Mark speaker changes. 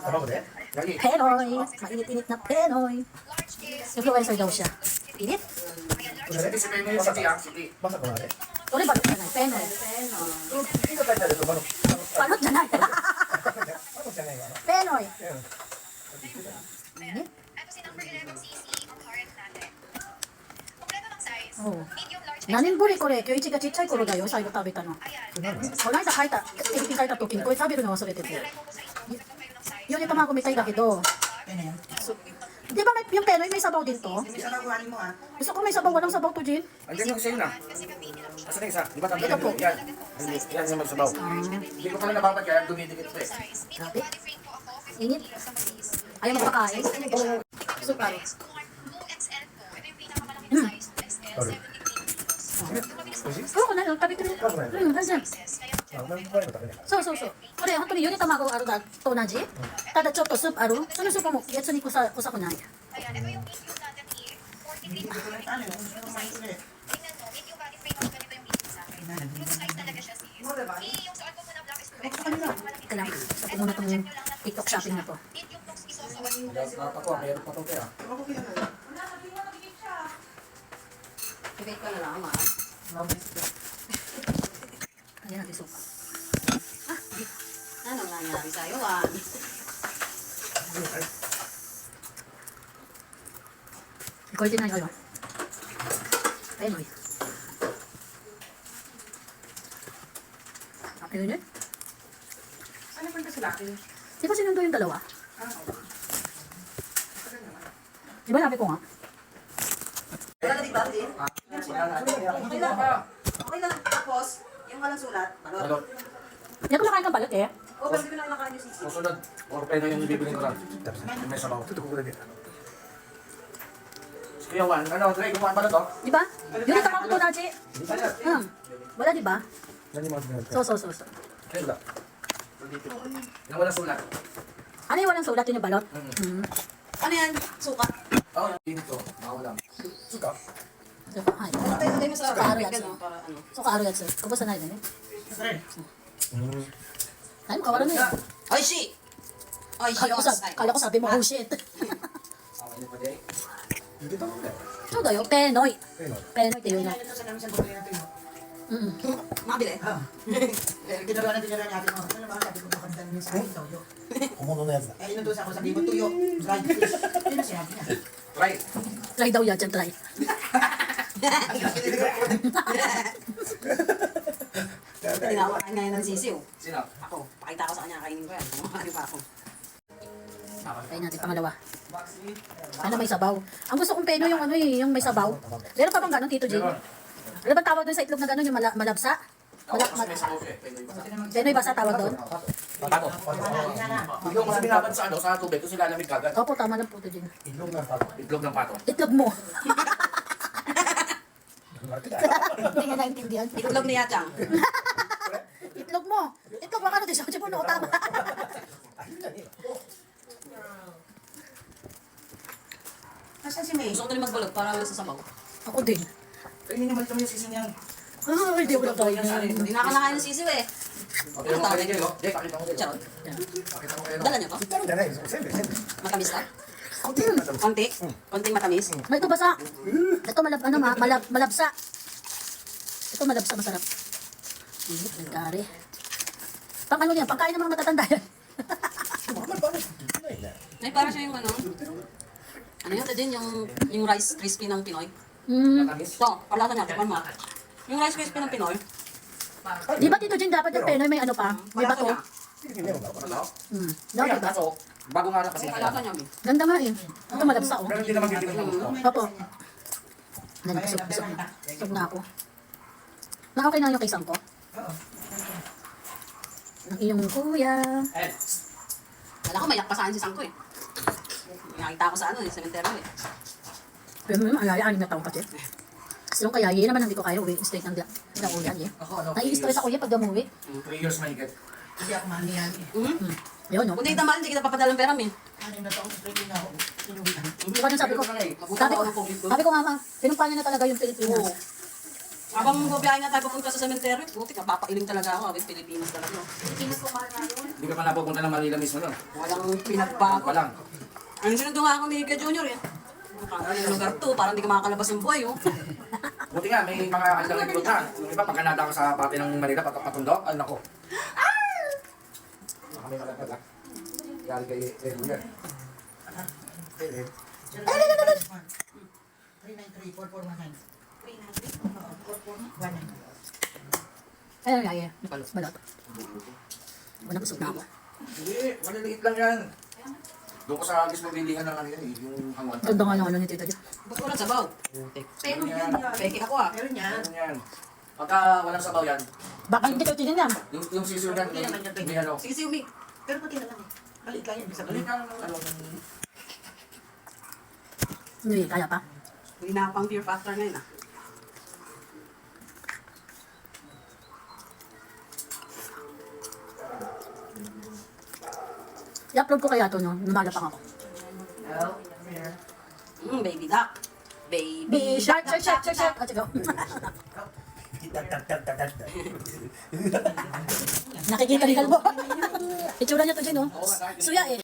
Speaker 1: Apa ko din? Lagi.
Speaker 2: Penoy. Mainit-init na Penoy. Influencer daw siya. Init?
Speaker 1: Hindi si Penoy yung city ah. City. Basa ko natin.
Speaker 2: Uli balot dyan ay. Penoy.
Speaker 1: Hindi ka tayo dito.
Speaker 2: Balot dyan ay.
Speaker 1: Ano siya na yung ano?
Speaker 2: Penoy.
Speaker 3: Ayan. Ito si number 11cc ang current natin. Kompleto ng size.
Speaker 2: Oh.
Speaker 3: Medium, large,
Speaker 2: Nanin buri ko re. Kyo ichi ga chichay koro da yo. Sayo tabi ta no.
Speaker 3: Ayan.
Speaker 2: Wala sa kaita. Kasi kaita to kin ko. Sabi rin ako sa rete.
Speaker 3: Meron po sa ito. Ito kayo ng size.
Speaker 2: Yun ito mga kumitay da kido. Di ba may, yung Penoy may sabaw din to? Gusto ko may sabaw. Walang sabaw to, Jin.
Speaker 1: Andiyan yung sa'yo na.
Speaker 3: Kasi gamitin ang
Speaker 1: Asa na isa? Di ba
Speaker 2: Ito po.
Speaker 1: Yan. Yan sa magsabaw. Hindi ko pala nababad kaya dumidikit ito eh.
Speaker 3: size. Medium body frame po ako. 50
Speaker 2: Init.
Speaker 3: kilos ang base.
Speaker 2: Ayaw magpakain. Super.
Speaker 3: 2XL po. Ito yung pinakamalaki na size. 2XL, 70 kilos. Yung mabilis na
Speaker 2: Oo, kunan. Tabi ko rin. Hansan.
Speaker 3: size. Kaya
Speaker 2: そう。これ本当にゆで卵あるだと同じ。ただちょっとスープある。そのスープも別に臭くない。
Speaker 3: Ayan, ito yung medium natin here. 43 pounds. Tingnan mo, medium body frame ako ganito yung medium sa akin. True to size talaga siya sis. Yung suot ko po na black is correct.
Speaker 2: Ito lang. Ito muna itong TikTok shopping na to.
Speaker 3: Medium box isusuot.
Speaker 1: Ako, mayroon pa ito kaya.
Speaker 4: Ibig ko na lang, ma.
Speaker 2: Ayan natin suka.
Speaker 4: Anong nangyari sa'yo, ah?
Speaker 2: Ikaw din na yun. Penoy. Okay yun yun?
Speaker 4: Ano pa sila?
Speaker 2: Di ba sinundo yung dalawa? Di ba sabi ko nga?
Speaker 5: Wala na di ba, Din? Okay lang. Okay lang. Tapos, yung walang sulat, balot.
Speaker 1: Ano?
Speaker 2: Hindi ako nakain kang balot eh.
Speaker 5: O, pwede ko lang nakain yung sisi.
Speaker 1: Susunod. Or Penoy yung bibigyan ko lang. Yung may sabaw. Ito ko din. Sige, Juan. Ano, Dre, kumuha ba na to?
Speaker 2: Di ba? Yun ito mga na, Chi. Wala di ba?
Speaker 1: Yan yung mga ginagawa.
Speaker 2: So.
Speaker 1: Kaya wala. Yung walang sulat.
Speaker 2: Ano yung walang sulat yun yung balot?
Speaker 5: Ano yan? Suka.
Speaker 1: Oo, dito. Mawala. Suka.
Speaker 2: So, ay.
Speaker 5: Patay mo sa
Speaker 2: Suka aro yan,
Speaker 5: bag,
Speaker 2: sir.
Speaker 5: ano, para ano.
Speaker 2: Suka aro yan, sir. Kubusan na yun eh. Ay, makawalan na yun.
Speaker 5: Ay, shi! Ay, shi.
Speaker 2: Kala ko sabi mo, oh shit.
Speaker 1: Okay, hindi pa Jay. Hindi pa mo.
Speaker 2: So, dayo, Penoy.
Speaker 1: Penoy.
Speaker 2: Penoy, tayo na.
Speaker 5: Makabili.
Speaker 1: Kumuno na yan. Try.
Speaker 2: Try daw yan, dyan try.
Speaker 5: Tinawakan ngayon ng sisiw.
Speaker 1: Sino?
Speaker 5: Ako, pakita ko sa kanya, kainin ko yan. Kumakain pa ako.
Speaker 2: Try natin pangalawa. Ano may sabaw? Ang gusto kong Penoy yung ano eh, yung may sabaw. Meron pa bang ganon, Tito Jin? Ano ba tawag doon sa itlog na ganon, yung malabsa? Penoy basa tawag doon?
Speaker 1: Pato. Itlog kasi binabad sa ano, sa tubig kasi lalamig kagad.
Speaker 2: Opo, tama lang po, Tito Jin.
Speaker 1: Itlog ng pato. Itlog ng pato.
Speaker 2: Itlog mo. Hindi nga naintindihan.
Speaker 5: Itlog ni Yachang.
Speaker 2: Itlog mo. Itlog mo, ano din siya? Siya po, tama.
Speaker 5: Nasaan si May? Gusto ko rin magbalot para sa sabaw.
Speaker 2: Ako din.
Speaker 1: Hindi naman kami yung sisi niyan.
Speaker 2: Ah, hindi ako nakain.
Speaker 5: Hindi na kanakain ng sisiw eh.
Speaker 1: Okay, mo kayo kayo. Jay, pakita mo kayo.
Speaker 5: Charot.
Speaker 1: Pakita mo kayo.
Speaker 5: Dala niyo to? Matamis ka? Konti? Konting matamis?
Speaker 2: May ito basa. Ito malabsa. Ito malabsa, masarap. Nagkari. Pang ano yan? Pangkain ng mga matatanda yan.
Speaker 5: Ay, para siya yung ano. Ano yun din yung rice crispy ng Pinoy. Ito, palata niya, tikman mo. Yung rice crispy ng Pinoy.
Speaker 2: Di ba Tito Jin dapat yung Penoy may ano pa? May bato? Daw, diba?
Speaker 1: Bago nga lang kasi.
Speaker 5: Palata niya.
Speaker 2: Ganda nga eh. Ito malabsa oh.
Speaker 1: Pero hindi naman bibigyan ng gusto.
Speaker 2: Opo. Busog na ako. Na okay na yung kisang ko? Ng iyong kuya.
Speaker 5: Wala ko, mayak pa saan si Sangko eh. Nakita ko sa ano eh, cemetery eh.
Speaker 2: Pero may ayaya, 6 na taong kasi. Kasi yung kaya, yun naman hindi ko kaya uwi. Straight ng ulan eh.
Speaker 1: Ako, ano?
Speaker 2: Nai-stress ako yan pag umuwi.
Speaker 1: 3 years mahigit.
Speaker 2: Yun no?
Speaker 5: Kung di tamahal, hindi kita papadalang pera min.
Speaker 2: Di ba nung sabi ko nga ma, pinumpanya na talaga yung Pilipinas.
Speaker 5: Habang bubiyahin nga tayo pupunta sa cemetery, buti napapailing talaga ako. Abit Pilipinas talaga.
Speaker 1: Hindi ka pa napupunta ng Manila mismo nun.
Speaker 5: Walang pinagbago.
Speaker 1: Walang.
Speaker 5: Ano sinundo nga ako ni Ika Junior eh. Ano lugar to, parang hindi ka makakalabas ng buhay oh.
Speaker 1: Buti nga, may mga kanilang nagpilot na. Yung iba, pag kanada ka sa pati ng Manila, patundo, ay nako. Kami malagad ah. Yari kay Edwin.
Speaker 3: 393-4419.
Speaker 2: Ayun, ay, balot. Wala busog na ako.
Speaker 1: Hindi, maliliit lang yan. Doon ko sa mismo bilingan ng ano yan eh, yung hangwan.
Speaker 2: Ganda nga yung ano ni Tita Jo.
Speaker 5: Ba't walang sabaw?
Speaker 3: Pero yan.
Speaker 5: Peke ako ah.
Speaker 3: Pero yan.
Speaker 1: Ano yan? Pagka walang sabaw yan,
Speaker 2: Baka hindi kayo tinin yan.
Speaker 1: yung sisiyo yan, may ano.
Speaker 5: Sige, si Umi.
Speaker 3: Pero pati na lang eh. Maliit lang yan. Bisa
Speaker 1: Maliit lang ng ano.
Speaker 2: Hindi, kaya pa.
Speaker 5: Hindi na pang fear factor ngayon ah.
Speaker 2: I-upload ko kaya to, no? Lumalapang ako.
Speaker 5: Baby duck. Baby.
Speaker 2: Be shark, shark, shark, shark, shark. At go. Nakikita ni Kalbo. Itsura niya to din, no? Suya eh.